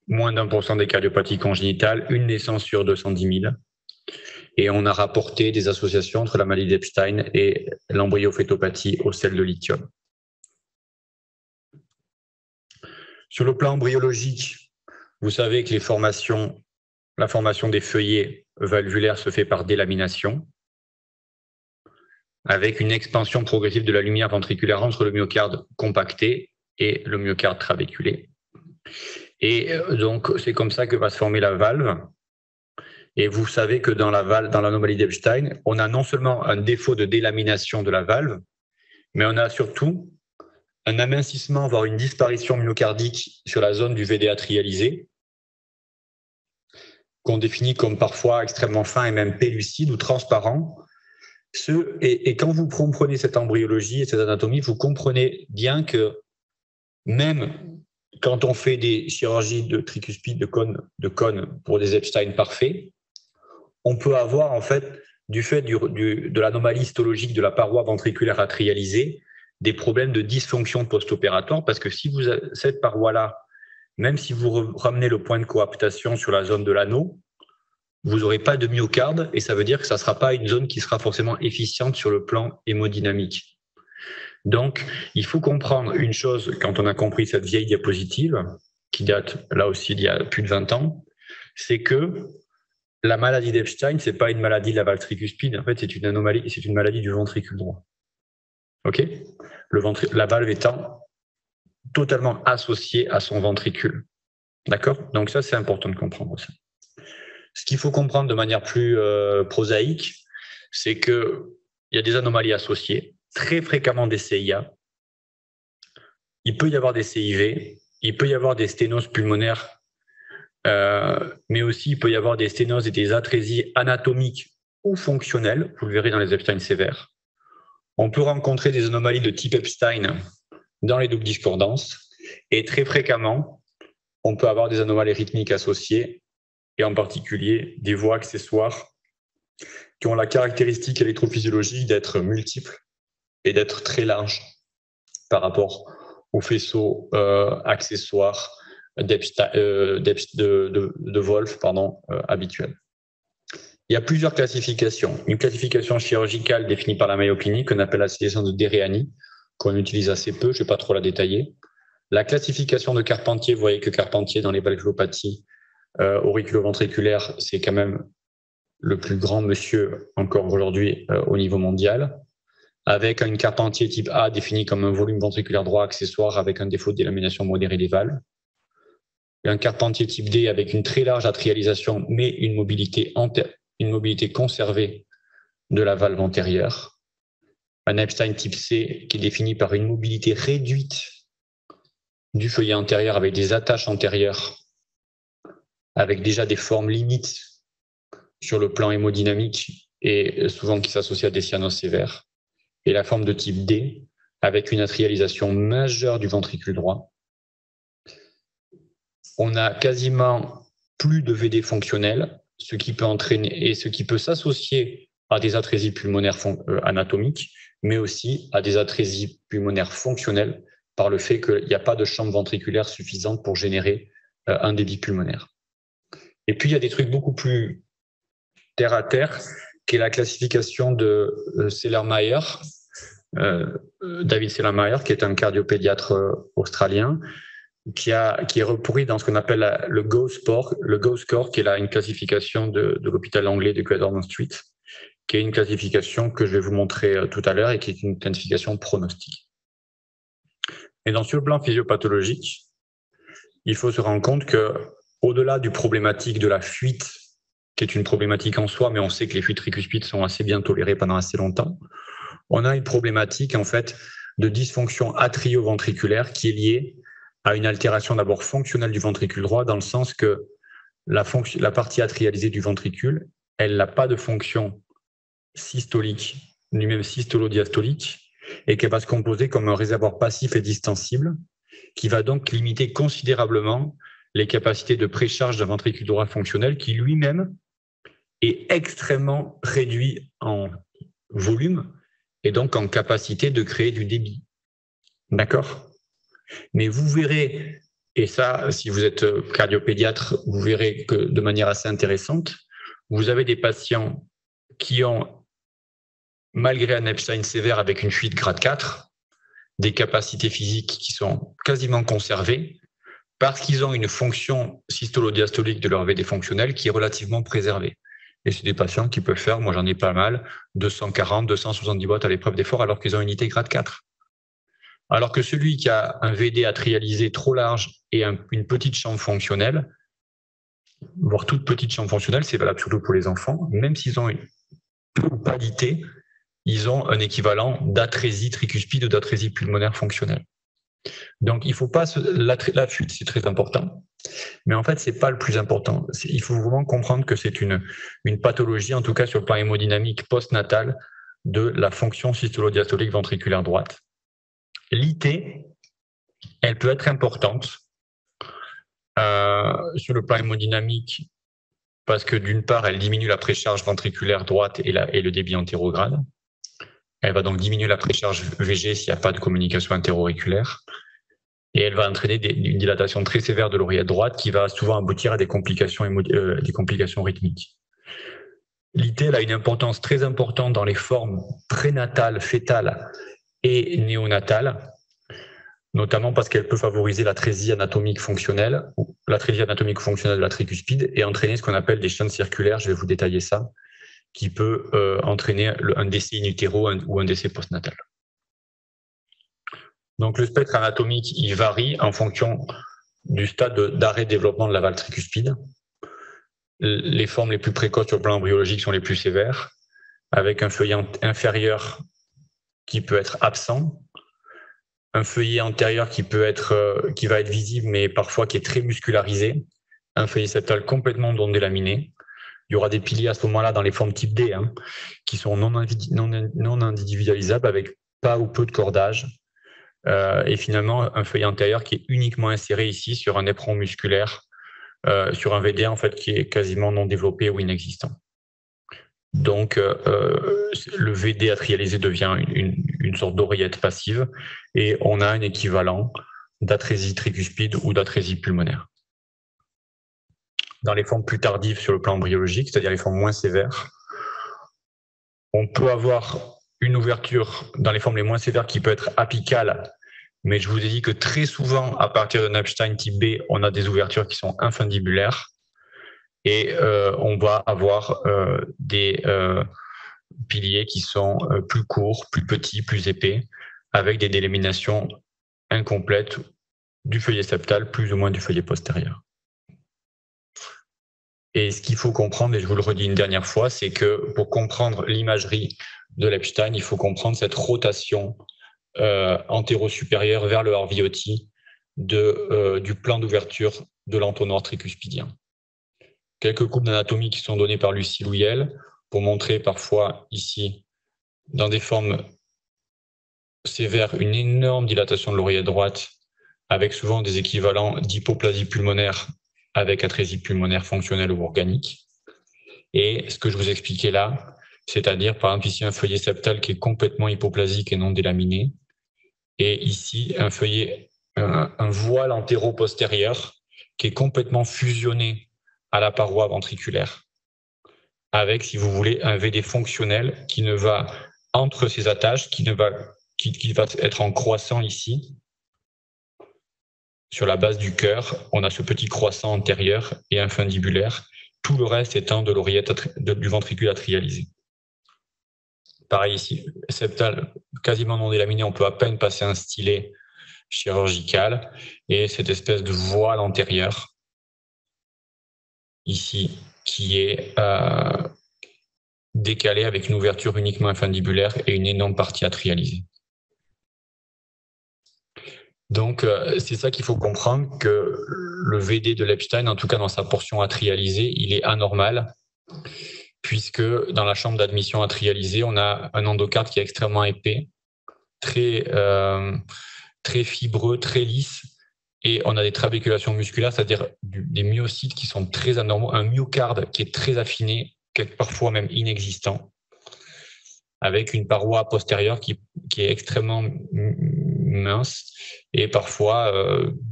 moins d'1% des cardiopathies congénitales, une naissance sur 210 000. Et on a rapporté des associations entre la maladie d'Epstein et l'embryophétopathie au sel de lithium. Sur le plan embryologique, vous savez que la formation des feuillets valvulaires se fait par délamination, avec une expansion progressive de la lumière ventriculaire entre le myocarde compacté et le myocarde trabéculé. Et donc, c'est comme ça que va se former la valve. Et vous savez que dans l'anomalie d'Epstein, on a non seulement un défaut de délamination de la valve, mais on a surtout un amincissement, voire une disparition myocardique sur la zone du VDA trialisé, qu'on définit comme parfois extrêmement fin et même pellucide ou transparent. Et quand vous comprenez cette embryologie et cette anatomie, vous comprenez bien que même quand on fait des chirurgies de tricuspide, de cône pour des Epstein parfaits, on peut avoir en fait, du fait de l'anomalie histologique de la paroi ventriculaire atrialisée, des problèmes de dysfonction post-opératoire, parce que si vous avez cette paroi-là, même si vous ramenez le point de coaptation sur la zone de l'anneau, vous n'aurez pas de myocarde et ça veut dire que ça ne sera pas une zone qui sera forcément efficiente sur le plan hémodynamique. Donc, il faut comprendre une chose quand on a compris cette vieille diapositive, qui date là aussi d'il y a plus de 20 ans, c'est que la maladie d'Epstein, ce n'est pas une maladie de la valve tricuspide, en fait, c'est une anomalie, c'est une maladie du ventricule droit. OK ? La valve étant totalement associée à son ventricule. D'accord ? Donc ça, c'est important de comprendre ça. Ce qu'il faut comprendre de manière plus prosaïque, c'est qu'il y a des anomalies associées, très fréquemment des CIA. Il peut y avoir des CIV, il peut y avoir des sténoses pulmonaires, mais aussi il peut y avoir des sténoses et des atrésies anatomiques ou fonctionnelles, vous le verrez dans les Epstein sévères. On peut rencontrer des anomalies de type Epstein dans les doubles discordances, et très fréquemment, on peut avoir des anomalies rythmiques associées, et en particulier des voies accessoires qui ont la caractéristique électrophysiologique d'être multiples et d'être très larges par rapport aux faisceaux accessoires de Wolf habituels. Il y a plusieurs classifications. Une classification chirurgicale définie par la Mayo Clinic qu'on appelle la sélection de Deriani, qu'on utilise assez peu, je ne vais pas trop la détailler. La classification de Carpentier, vous voyez que Carpentier dans les valvulopathies auriculo-ventriculaires, c'est quand même le plus grand monsieur encore aujourd'hui au niveau mondial, avec une Carpentier type A définie comme un volume ventriculaire droit accessoire avec un défaut de délamination modérée des valves, un Carpentier type D avec une très large atrialisation mais une mobilité conservée de la valve antérieure, un Epstein type C qui est défini par une mobilité réduite du feuillet antérieur avec des attaches antérieures, avec déjà des formes limites sur le plan hémodynamique et souvent qui s'associent à des cyanoses sévères, et la forme de type D avec une atrialisation majeure du ventricule droit. On a quasiment plus de VD fonctionnels, ce qui peut entraîner et ce qui peut s'associer à des atrésies pulmonaires anatomiques, mais aussi à des atrésies pulmonaires fonctionnelles par le fait qu'il n'y a pas de chambre ventriculaire suffisante pour générer un débit pulmonaire. Et puis, il y a des trucs beaucoup plus terre à terre, qui est la classification de Sellermayer, David Sellermayer, qui est un cardiopédiatre australien, qui est repris dans ce qu'on appelle le GO score, qui est une classification de l'hôpital anglais de Great Ormond Street, qui est une classification que je vais vous montrer tout à l'heure et qui est une classification pronostique. Et sur le plan physiopathologique, il faut se rendre compte que, au-delà du problématique de la fuite, qui est une problématique en soi, mais on sait que les fuites tricuspides sont assez bien tolérées pendant assez longtemps, on a une problématique en fait de dysfonction atrio-ventriculaire qui est liée à une altération d'abord fonctionnelle du ventricule droit, dans le sens que la partie atrialisée du ventricule, elle n'a pas de fonction systolique, ni même systolo-diastolique, et qu'elle va se composer comme un réservoir passif et distensible, qui va donc limiter considérablement les capacités de précharge d'un ventricule droit fonctionnel qui lui-même est extrêmement réduit en volume et donc en capacité de créer du débit. D'accord ? Mais vous verrez, et ça, si vous êtes cardiopédiatre, vous verrez que de manière assez intéressante, vous avez des patients qui ont, malgré un Epstein sévère avec une fuite grade 4, des capacités physiques qui sont quasiment conservées parce qu'ils ont une fonction systolo-diastolique de leur VD fonctionnel qui est relativement préservée. Et c'est des patients qui peuvent faire, moi j'en ai pas mal, 240, 270 watts à l'épreuve d'effort alors qu'ils ont une unité grade 4. Alors que celui qui a un VD atrialisé trop large et une petite chambre fonctionnelle, voire toute petite chambre fonctionnelle, c'est valable surtout pour les enfants, même s'ils ont peu ou pas d'IT, ils ont un équivalent d'atrésie tricuspide ou d'atrésie pulmonaire fonctionnelle. Donc, il ne faut pas la fuite, c'est très important. Mais en fait, ce n'est pas le plus important. Il faut vraiment comprendre que c'est une pathologie, en tout cas sur le plan hémodynamique postnatal, de la fonction systolo-diastolique ventriculaire droite. L'IT, elle peut être importante sur le plan hémodynamique parce que d'une part, elle diminue la précharge ventriculaire droite et le débit antérograde. Elle va donc diminuer la précharge VG s'il n'y a pas de communication inter-auriculaire. Et elle va entraîner une dilatation très sévère de l'oreillette droite qui va souvent aboutir à des complications rythmiques. L'IT a une importance très importante dans les formes prénatales, fétales et néonatales, notamment parce qu'elle peut favoriser l'atrésie anatomique fonctionnelle, ou l'atrésie anatomique fonctionnelle de la tricuspide et entraîner ce qu'on appelle des chaînes circulaires, je vais vous détailler ça, qui peut entraîner un décès in utero ou un décès postnatal. Donc le spectre anatomique, il varie en fonction du stade d'arrêt de développement de la valve tricuspide. Les formes les plus précoces sur le plan embryologique sont les plus sévères. avec un feuillet inférieur qui peut être absent, un feuillet antérieur qui va être visible, mais parfois qui est très muscularisé, un feuillet septal complètement non délaminé. Il y aura des piliers à ce moment-là dans les formes type D, qui sont non individualisables avec pas ou peu de cordage. Et finalement, un feuillet antérieur qui est uniquement inséré ici sur un éperon musculaire, sur un VD en fait qui est quasiment non développé ou inexistant. Donc, le VD atrialisé devient une sorte d'oreillette passive et on a un équivalent d'atrésie tricuspide ou d'atrésie pulmonaire. Dans les formes plus tardives sur le plan embryologique, c'est-à-dire les formes moins sévères, on peut avoir une ouverture dans les formes les moins sévères qui peut être apicale, mais je vous ai dit que très souvent, à partir d'un Epstein type B, on a des ouvertures qui sont infundibulaires et on va avoir des piliers qui sont plus courts, plus petits, plus épais, avec des délaminations incomplètes du feuillet septal, plus ou moins du feuillet postérieur. Et ce qu'il faut comprendre, et je vous le redis une dernière fois, c'est que pour comprendre l'imagerie de l'Epstein, il faut comprendre cette rotation antéro-supérieure vers le RVOT du plan d'ouverture de l'entonnoir tricuspidien. Quelques coupes d'anatomie qui sont données par Lucie Louyel pour montrer parfois ici, dans des formes sévères, une énorme dilatation de l'oreillette droite avec souvent des équivalents d'hypoplasie pulmonaire avec atrésie pulmonaire fonctionnelle ou organique. Et ce que je vous expliquais là, c'est-à-dire par exemple ici un feuillet septal qui est complètement hypoplasique et non délaminé, et ici un voile antéro-postérieur qui est complètement fusionné à la paroi ventriculaire, avec, si vous voulez, un VD fonctionnel qui ne va entre ces attaches, qui va être en croissant ici. Sur la base du cœur, on a ce petit croissant antérieur et infundibulaire, tout le reste étant de l'oreillette du ventricule atrialisé. Pareil ici, septal quasiment non délaminé, on peut à peine passer un stylet chirurgical et cette espèce de voile antérieur ici qui est décalé avec une ouverture uniquement infundibulaire et une énorme partie atrialisée. Donc, c'est ça qu'il faut comprendre, que le VD de l'Epstein, en tout cas dans sa portion atrialisée, il est anormal, puisque dans la chambre d'admission atrialisée, on a un endocarde qui est extrêmement épais, très fibreux, très lisse, et on a des trabéculations musculaires, c'est-à-dire des myocytes qui sont très anormaux, un myocarde qui est très affiné, parfois même inexistant, avec une paroi postérieure qui est extrêmement mince et parfois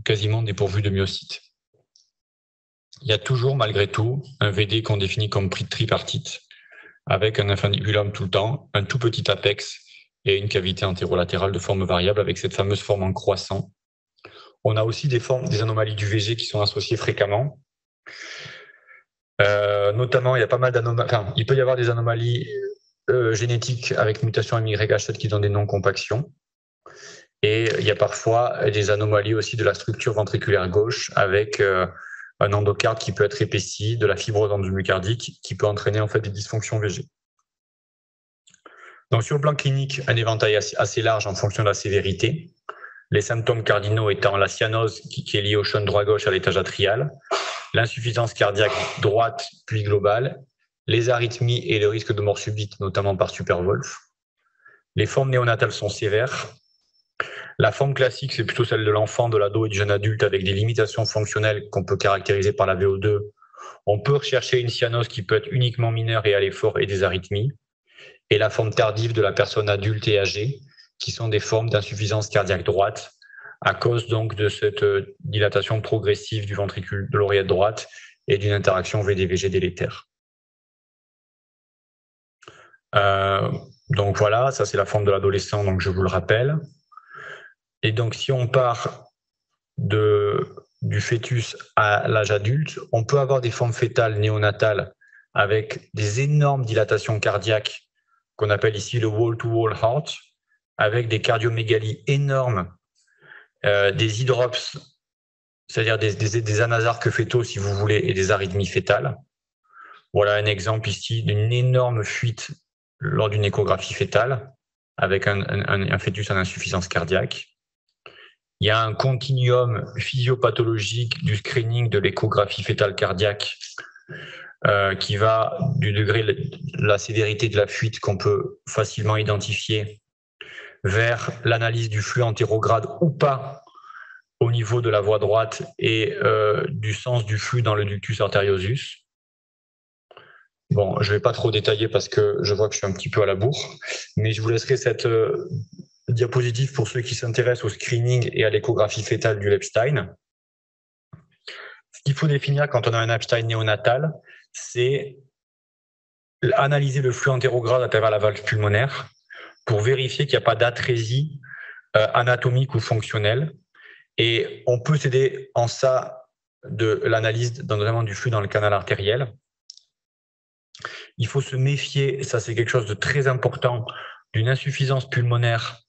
quasiment dépourvue de myocytes. Il y a toujours, malgré tout, un VD qu'on définit comme tripartite, avec un infundibulum tout le temps, un tout petit apex et une cavité antérolatérale de forme variable avec cette fameuse forme en croissant. On a aussi des anomalies du VG qui sont associées fréquemment. Notamment, il y a pas mal d'anomalies. Enfin, il peut y avoir des anomalies génétiques avec mutation MYH7 qui donnent des non-compactions. Et il y a parfois des anomalies aussi de la structure ventriculaire gauche avec un endocarde qui peut être épaissi, de la fibrose endomyocardique qui peut entraîner en fait des dysfonctions VG. Donc sur le plan clinique, un éventail assez large en fonction de la sévérité. Les symptômes cardinaux étant la cyanose qui est liée au shunt droit-gauche à l'étage atrial, l'insuffisance cardiaque droite puis globale, les arythmies et le risque de mort subite, notamment par Superwolf. Les formes néonatales sont sévères. La forme classique, c'est plutôt celle de l'enfant, de l'ado et du jeune adulte avec des limitations fonctionnelles qu'on peut caractériser par la VO2. On peut rechercher une cyanose qui peut être uniquement mineure et aller fort et des arythmies. Et la forme tardive de la personne adulte et âgée, qui sont des formes d'insuffisance cardiaque droite, à cause donc de cette dilatation progressive du ventricule de l'oreillette droite et d'une interaction VD-VG délétère. Donc voilà, ça c'est la forme de l'adolescent, donc je vous le rappelle. Et donc si on part du fœtus à l'âge adulte, on peut avoir des formes fœtales néonatales avec des énormes dilatations cardiaques qu'on appelle ici le wall-to-wall heart, avec des cardiomégalies énormes, des hydrops, c'est-à-dire des anasarques fœtaux, si vous voulez, et des arythmies fœtales. Voilà un exemple ici d'une énorme fuite lors d'une échographie fœtale avec un fœtus en insuffisance cardiaque. Il y a un continuum physiopathologique du screening de l'échographie fœtale cardiaque qui va du degré de la sévérité de la fuite qu'on peut facilement identifier vers l'analyse du flux antérograde ou pas au niveau de la voie droite et du sens du flux dans le ductus arteriosus. Bon, je ne vais pas trop détailler parce que je vois que je suis un petit peu à la bourre, mais je vous laisserai cette diapositive pour ceux qui s'intéressent au screening et à l'échographie fœtale du Epstein. Ce qu'il faut définir quand on a un Epstein néonatal, c'est analyser le flux antérograde à travers la valve pulmonaire pour vérifier qu'il n'y a pas d'atrésie anatomique ou fonctionnelle. Et on peut s'aider en ça de l'analyse notamment du flux dans le canal artériel. Il faut se méfier, ça c'est quelque chose de très important, d'une insuffisance pulmonaire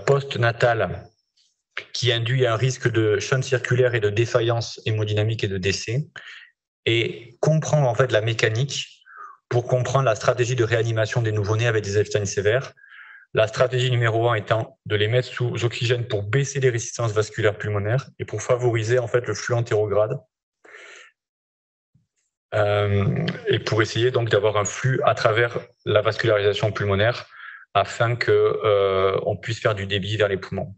post-natale qui induit un risque de shunt circulaire et de défaillance hémodynamique et de décès, et comprendre en fait la mécanique pour comprendre la stratégie de réanimation des nouveau-nés avec des Epstein sévères. La stratégie numéro 1 étant de les mettre sous oxygène pour baisser les résistances vasculaires pulmonaires et pour favoriser en fait le flux antérograde et pour essayer donc d'avoir un flux à travers la vascularisation pulmonaire afin que on puisse faire du débit vers les poumons.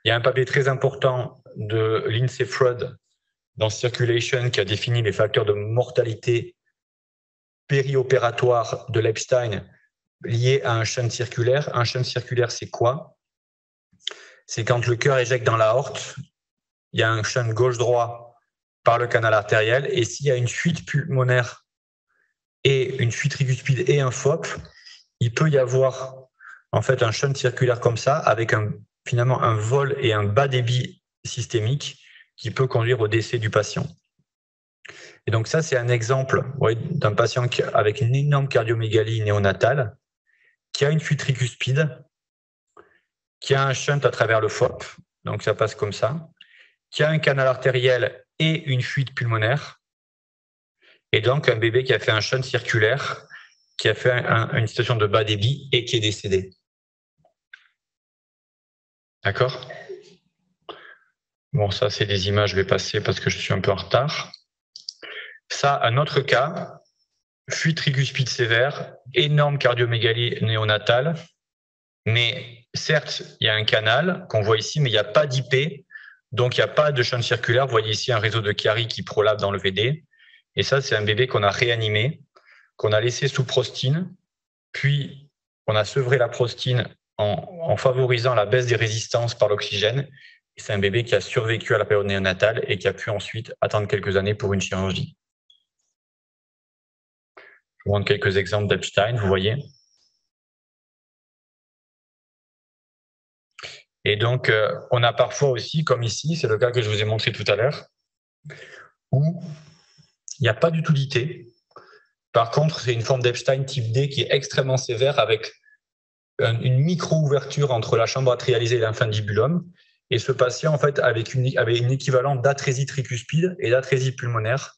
Il y a un papier très important de Lindsay Freud dans Circulation qui a défini les facteurs de mortalité périopératoire de l'Epstein liés à un shunt circulaire. Un shunt circulaire, c'est quoi? C'est quand le cœur éjecte dans l'aorte, il y a un shunt gauche-droit par le canal artériel, et s'il y a une fuite pulmonaire et une fuite tricuspide et un FOP, il peut y avoir en fait un shunt circulaire comme ça, avec finalement un vol et un bas débit systémique qui peut conduire au décès du patient. Et donc ça, c'est un exemple d'un patient avec une énorme cardiomégalie néonatale, qui a une fuite tricuspide, qui a un shunt à travers le FOP, donc ça passe comme ça, qui a un canal artériel et une fuite pulmonaire, et donc un bébé qui a fait un shunt circulaire, qui a fait une situation de bas débit et qui est décédé. D'accord? Bon, ça, c'est des images, je vais passer parce que je suis un peu en retard. Ça, un autre cas, fuite tricuspide sévère, énorme cardiomégalie néonatale, mais certes, il y a un canal qu'on voit ici, mais il n'y a pas d'IP, donc il n'y a pas de shunt circulaire. Vous voyez ici un réseau de Chiari qui prolapse dans le VD, et ça, c'est un bébé qu'on a réanimé, qu'on a laissé sous prostine, puis on a sevré la prostine en favorisant la baisse des résistances par l'oxygène. C'est un bébé qui a survécu à la période néonatale et qui a pu ensuite attendre quelques années pour une chirurgie. Je vous montre quelques exemples d'Epstein, vous voyez. Et donc, on a parfois aussi, comme ici, c'est le cas que je vous ai montré tout à l'heure, où il n'y a pas du tout d'IT. Par contre, c'est une forme d'Epstein type D qui est extrêmement sévère avec une micro-ouverture entre la chambre atrialisée et l'infundibulum. Et ce patient, en fait, avait une équivalente d'atrésie tricuspide et d'atrésie pulmonaire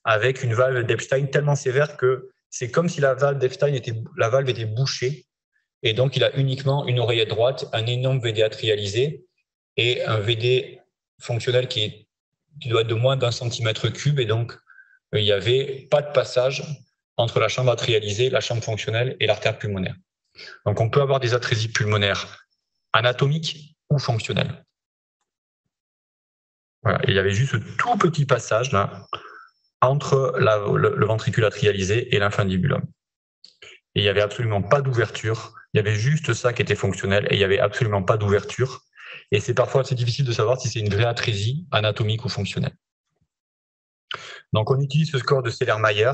avec une valve d'Epstein tellement sévère que c'est comme si la valve d'Epstein était bouchée. Et donc, il a uniquement une oreillette droite, un énorme VD atrialisé et un VD fonctionnel qui doit être de moins d'1 cm3. Et donc, il n'y avait pas de passage entre la chambre atrialisée, la chambre fonctionnelle et l'artère pulmonaire. Donc, on peut avoir des atrésies pulmonaires anatomiques ou fonctionnelles. Voilà. Et il y avait juste ce tout petit passage là entre le ventricule atrialisé et l'infundibulum. Et il n'y avait absolument pas d'ouverture. Il y avait juste ça qui était fonctionnel et il n'y avait absolument pas d'ouverture. Et c'est parfois assez difficile de savoir si c'est une vraie atrésie anatomique ou fonctionnelle. Donc, on utilise ce score de Seller-Mayer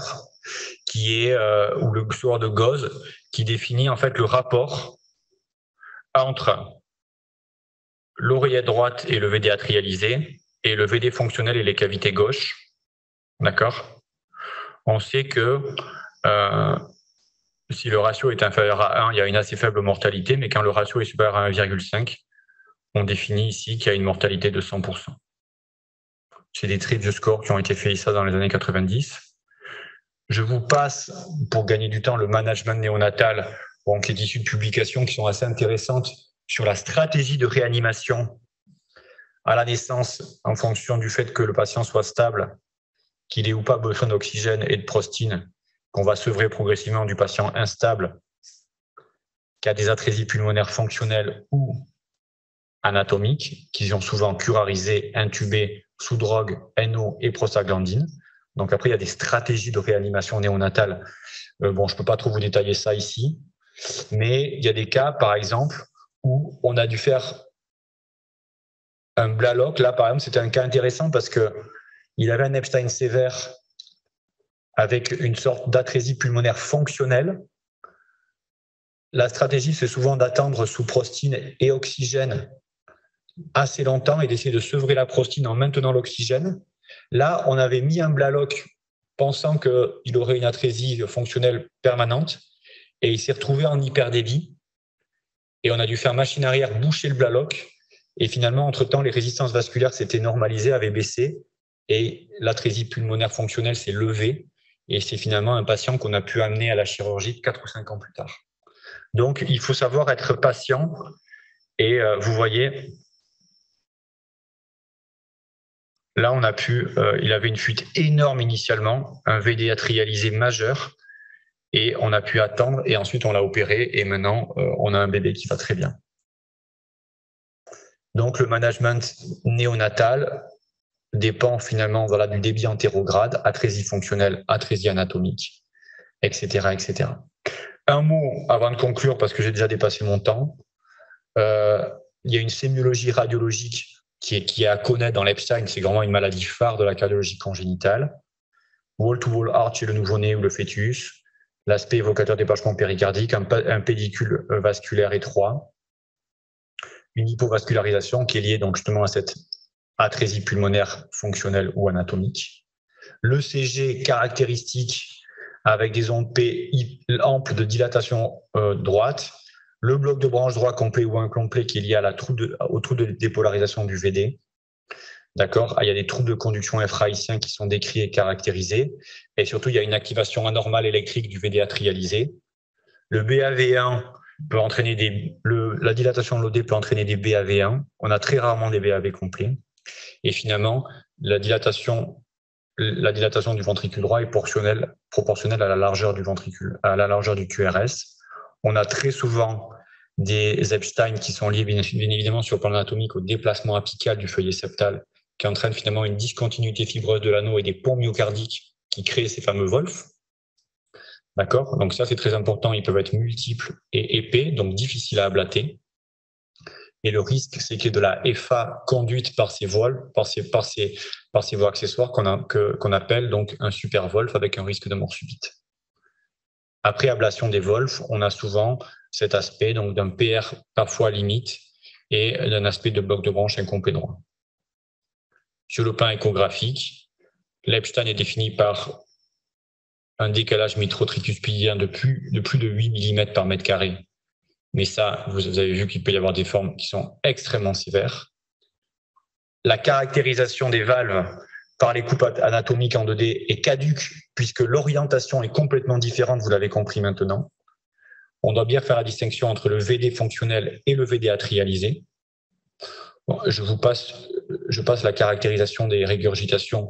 qui est, ou le score de Gauss, qui définit en fait le rapport entre l'oreillette droite et le VD atrialisé et le VD fonctionnel et les cavités gauches. D'accord? On sait que si le ratio est inférieur à 1, il y a une assez faible mortalité, mais quand le ratio est supérieur à 1,5, on définit ici qu'il y a une mortalité de 100%. C'est des trips de score qui ont été faits ça dans les années 90. Je vous passe, pour gagner du temps, le management néonatal, donc qui est issu de publications qui sont assez intéressantes sur la stratégie de réanimation à la naissance en fonction du fait que le patient soit stable, qu'il ait ou pas besoin d'oxygène et de prostine, qu'on va sevrer progressivement du patient instable, qui a des atrésies pulmonaires fonctionnelles ou anatomiques, qui sont souvent curarisées, intubées, sous drogue, NO et prostaglandine. Donc après, il y a des stratégies de réanimation néonatale. Bon, je ne peux pas trop vous détailler ça ici, mais il y a des cas, par exemple, où on a dû faire un Blalock. Là, par exemple, c'était un cas intéressant parce qu'il avait un Epstein sévère avec une sorte d'atrésie pulmonaire fonctionnelle. La stratégie, c'est souvent d'attendre sous prostine et oxygène assez longtemps et d'essayer de sevrer la prostine en maintenant l'oxygène. Là, on avait mis un Blalock pensant qu'il aurait une atrésie fonctionnelle permanente et il s'est retrouvé en hyperdébit et on a dû faire machine arrière, boucher le Blalock et finalement, entre-temps, les résistances vasculaires s'étaient normalisées, avaient baissé et l'atrésie pulmonaire fonctionnelle s'est levée et c'est finalement un patient qu'on a pu amener à la chirurgie 4 ou 5 ans plus tard. Donc, il faut savoir être patient et vous voyez, là, on a pu, il avait une fuite énorme initialement, un VD atrialisé majeur, et on a pu attendre, et ensuite on l'a opéré, et maintenant on a un bébé qui va très bien. Donc le management néonatal dépend finalement du débit entérograde, atrésie fonctionnelle, atrésie anatomique, etc., etc. Un mot avant de conclure, parce que j'ai déjà dépassé mon temps. Il y a une sémiologie radiologique qui est à connaître dans l'Epstein, c'est vraiment une maladie phare de la cardiologie congénitale. Wall-to-wall heart chez le nouveau-né ou le fœtus, l'aspect évocateur d'épanchement péricardique, un pédicule vasculaire étroit, une hypovascularisation qui est liée donc justement à cette atrésie pulmonaire fonctionnelle ou anatomique. L'ECG caractéristique avec des ondes P amples de dilatation droite, le bloc de branche droit complet ou incomplet qui est lié au trou de dépolarisation du VD. D'accord. Il y a des troubles de conduction FRA-haïtiens qui sont décrits et caractérisés. Et surtout, il y a une activation anormale électrique du VD atrialisé. Le BAV1 peut entraîner la dilatation de l'OD peut entraîner des BAV1. On a très rarement des BAV complets. Et finalement, la dilatation du ventricule droit est proportionnelle à la largeur du ventricule, à la largeur du QRS. On a très souvent des Epstein qui sont liés bien évidemment sur le plan anatomique au déplacement apical du feuillet septal qui entraîne finalement une discontinuité fibreuse de l'anneau et des ponts myocardiques qui créent ces fameux Wolff. D'accord? Donc ça, c'est très important. Ils peuvent être multiples et épais, donc difficiles à ablater. Et le risque, c'est qu'il y ait de la FA conduite par ces voies, par ces voies accessoires qu'on appelle donc un super Wolff avec un risque de mort subite. Après ablation des Wolff, on a souvent cet aspect donc d'un PR parfois limite et d'un aspect de bloc de branche incomplet droit. Sur le plan échographique, l'Epstein est défini par un décalage mitrotricuspidien de plus de 8 mm par mètre carré. Mais ça, vous avez vu qu'il peut y avoir des formes qui sont extrêmement sévères. La caractérisation des valves par les coupes anatomiques en 2D est caduque puisque l'orientation est complètement différente, vous l'avez compris maintenant. On doit bien faire la distinction entre le VD fonctionnel et le VD atrialisé. Bon, je passe la caractérisation des régurgitations,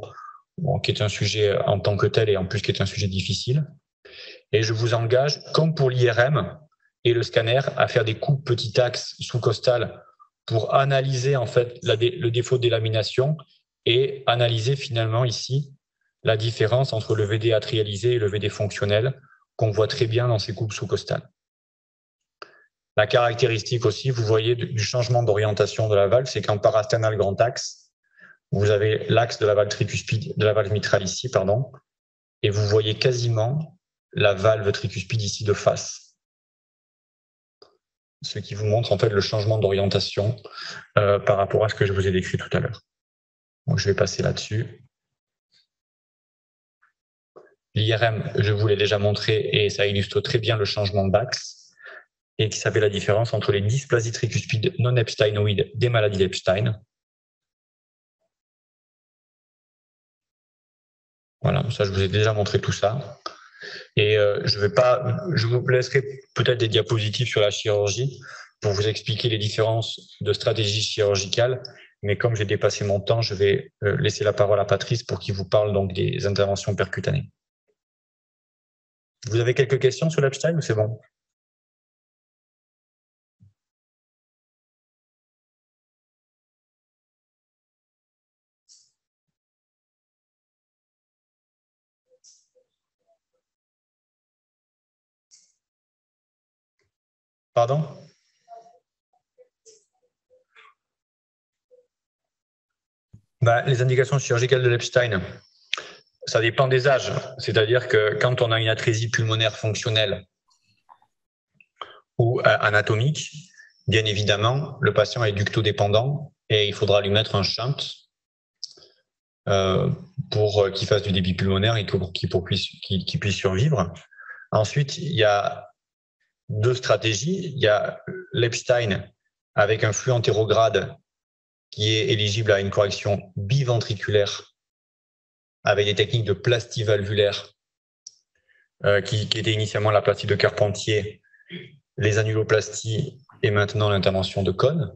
qui est un sujet en tant que tel et en plus qui est un sujet difficile. Et je vous engage, comme pour l'IRM et le scanner, à faire des coupes petit axe sous-costales pour analyser en fait le défaut de délamination et analyser finalement ici la différence entre le VD atrialisé et le VD fonctionnel qu'on voit très bien dans ces coupes sous-costales. La caractéristique aussi, vous voyez, du changement d'orientation de la valve, c'est qu'en parasternal grand axe, vous avez l'axe de la valve tricuspide, de la valve mitrale ici, pardon, et vous voyez quasiment la valve tricuspide ici de face. Ce qui vous montre en fait le changement d'orientation par rapport à ce que je vous ai décrit tout à l'heure. Donc je vais passer là-dessus. L'IRM, je vous l'ai déjà montré et ça illustre très bien le changement d'axe et qui savait la différence entre les dysplasies tricuspides non epsteinoïdes des maladies d'Epstein Voilà, ça, je vous ai déjà montré tout ça. Et je vous laisserai peut-être des diapositives sur la chirurgie pour vous expliquer les différences de stratégies chirurgicales. Mais comme j'ai dépassé mon temps, je vais laisser la parole à Patrice pour qu'il vous parle donc des interventions percutanées. Vous avez quelques questions sur l'Epstein ou c'est bon? Pardon? Les indications chirurgicales de l'Epstein, ça dépend des âges. C'est-à-dire que quand on a une atrésie pulmonaire fonctionnelle ou anatomique, bien évidemment, le patient est ductodépendant et il faudra lui mettre un shunt pour qu'il fasse du débit pulmonaire et qu'il puisse survivre. Ensuite, il y a deux stratégies. Il y a l'Epstein avec un flux antérograde qui est éligible à une correction biventriculaire avec des techniques de plastie valvulaire qui était initialement la plastie de Carpentier, les annuloplasties et maintenant l'intervention de Kohn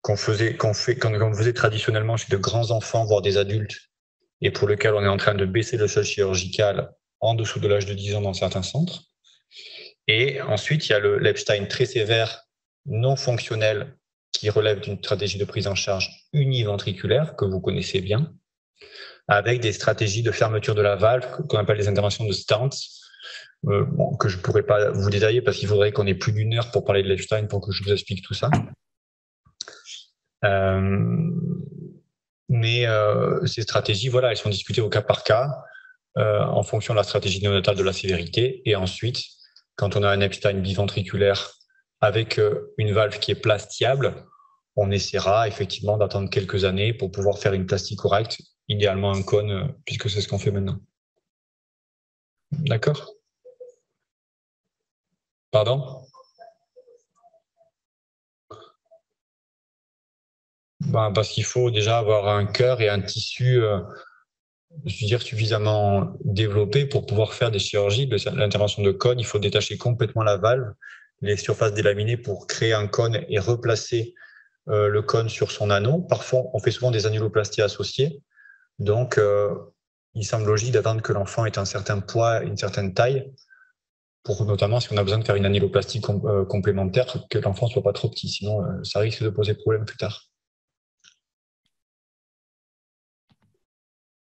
qu'on faisait traditionnellement chez de grands enfants, voire des adultes, et pour lequel on est en train de baisser le seuil chirurgical en dessous de l'âge de 10 ans dans certains centres. Et ensuite, il y a l'Epstein très sévère, non fonctionnel, qui relève d'une stratégie de prise en charge univentriculaire, que vous connaissez bien, avec des stratégies de fermeture de la valve, qu'on appelle les interventions de Stantz, que je ne pourrais pas vous détailler parce qu'il faudrait qu'on ait plus d'une heure pour parler de l'Epstein pour que je vous explique tout ça. Mais ces stratégies, voilà, elles sont discutées au cas par cas en fonction de la stratégie néonatale de la sévérité. Et ensuite, quand on a un Epstein biventriculaire avec une valve qui est plastiable, on essaiera effectivement d'attendre quelques années pour pouvoir faire une plastie correcte, idéalement un cône, puisque c'est ce qu'on fait maintenant. D'accord? Pardon? Parce qu'il faut déjà avoir un cœur et un tissu suffisamment développé pour pouvoir faire des chirurgies. L'intervention de cône, il faut détacher complètement la valve, les surfaces délaminées pour créer un cône et replacer le cône sur son anneau. Parfois, on fait souvent des annuloplasties associées. Donc, il semble logique d'attendre que l'enfant ait un certain poids, une certaine taille, pour notamment si on a besoin de faire une annuloplastie complémentaire, que l'enfant ne soit pas trop petit. Sinon, ça risque de poser problème plus tard.